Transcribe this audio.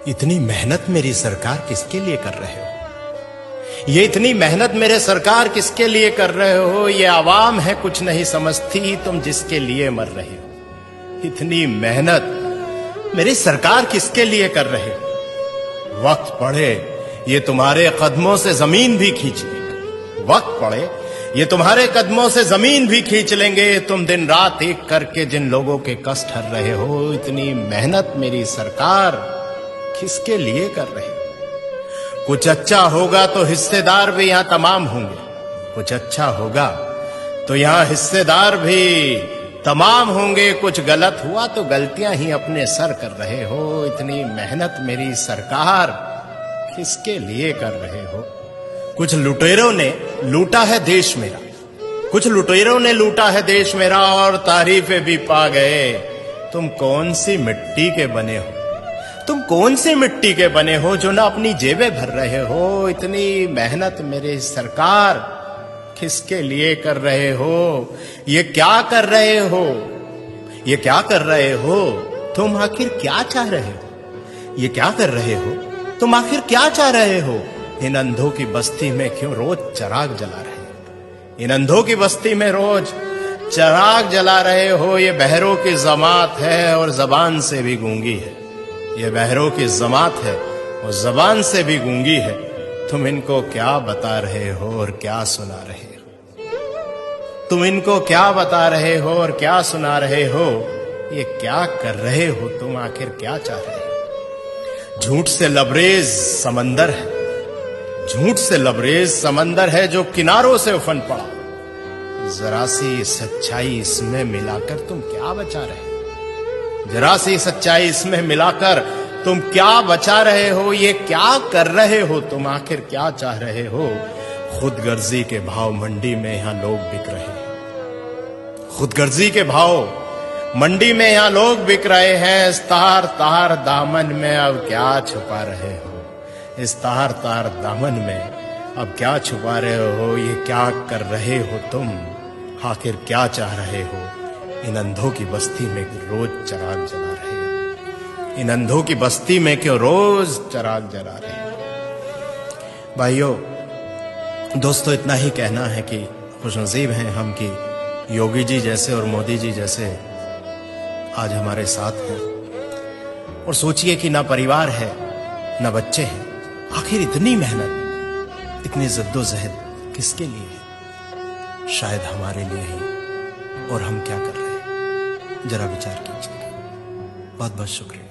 इतनी मेहनत मेरी सरकार किसके लिए कर रहे हो? ये इतनी मेहनत मेरे सरकार किसके लिए कर रहे हो? ये आवाम है कुछ नहीं समझती, तुम जिसके लिए मर रहे हो। इतनी मेहनत मेरी सरकार किसके लिए कर रहे हो? वक्त पड़े ये तुम्हारे कदमों से जमीन भी खींच लेंगे। वक्त पड़े ये तुम्हारे कदमों से जमीन भी खींच लेंगे। तुम दिन रात एक करके जिन लोगों के कष्ट हर रहे हो, इतनी मेहनत मेरी सरकार किसके लिए कर रहे हो? कुछ अच्छा होगा तो हिस्सेदार भी यहां तमाम होंगे। कुछ अच्छा होगा तो यहां हिस्सेदार भी तमाम होंगे। कुछ गलत हुआ तो गलतियां ही अपने सर कर रहे हो। इतनी मेहनत मेरी सरकार किसके लिए कर रहे हो? कुछ लुटेरों ने लूटा है देश मेरा, कुछ लुटेरों ने लूटा है देश मेरा और तारीफें भी पा गए। तुम कौन सी मिट्टी के बने हो? तुम कौन सी मिट्टी के बने हो जो ना अपनी जेबें भर रहे हो? इतनी मेहनत मेरी सरकार किसके लिए कर रहे हो? ये क्या कर रहे हो? ये क्या कर रहे हो? तुम आखिर क्या चाह रहे हो? ये क्या कर रहे हो? तुम आखिर क्या चाह रहे हो? इन अंधों की बस्ती में क्यों रोज चिराग जला रहे हो? इन अंधों की बस्ती में रोज चिराग जला रहे हो। ये बहरों की जमात है और जबान से भी गूंगी है। ये बहरों की जमात है और जबान से भी गूंगी है। तुम इनको क्या बता रहे हो और क्या सुना रहे हो? तुम इनको क्या बता रहे हो और क्या सुना रहे हो? ये क्या कर रहे हो? तुम आखिर क्या चाह रहे हो? झूठ से लबरेज समंदर है, झूठ से लबरेज समंदर है जो किनारों से उफन पड़ा। जरा सी सच्चाई इसमें मिलाकर तुम क्या बचा रहे हो? जरा सी सच्चाई इसमें मिलाकर तुम क्या बचा रहे हो? ये क्या कर रहे हो? तुम आखिर क्या चाह रहे हो? खुदगर्जी के भाव मंडी में यहां लोग बिक रहे हैं। खुदगर्जी के भाव मंडी में यहां लोग बिक रहे हैं। इस तार तार दामन में अब क्या छुपा रहे हो? इस तार तार दामन में अब क्या छुपा रहे हो? ये क्या कर रहे हो तुम? आखिर क्या चाह रहे हो? इन अंधों की बस्ती में रोज चिराग जला रहे हो। इन अंधों की बस्ती में क्यों रोज चिराग जला रहे हो? भाइयों दोस्तों, इतना ही कहना है कि खुशनसीब हैं हम कि योगी जी जैसे और मोदी जी जैसे आज हमारे साथ हैं। और सोचिए कि ना परिवार है ना बच्चे हैं, आखिर इतनी मेहनत इतनी जद्दोजहद किसके लिए है? शायद हमारे लिए ही। और हम क्या कर रहे हैं जरा विचार कीजिए। बहुत बहुत शुक्रिया।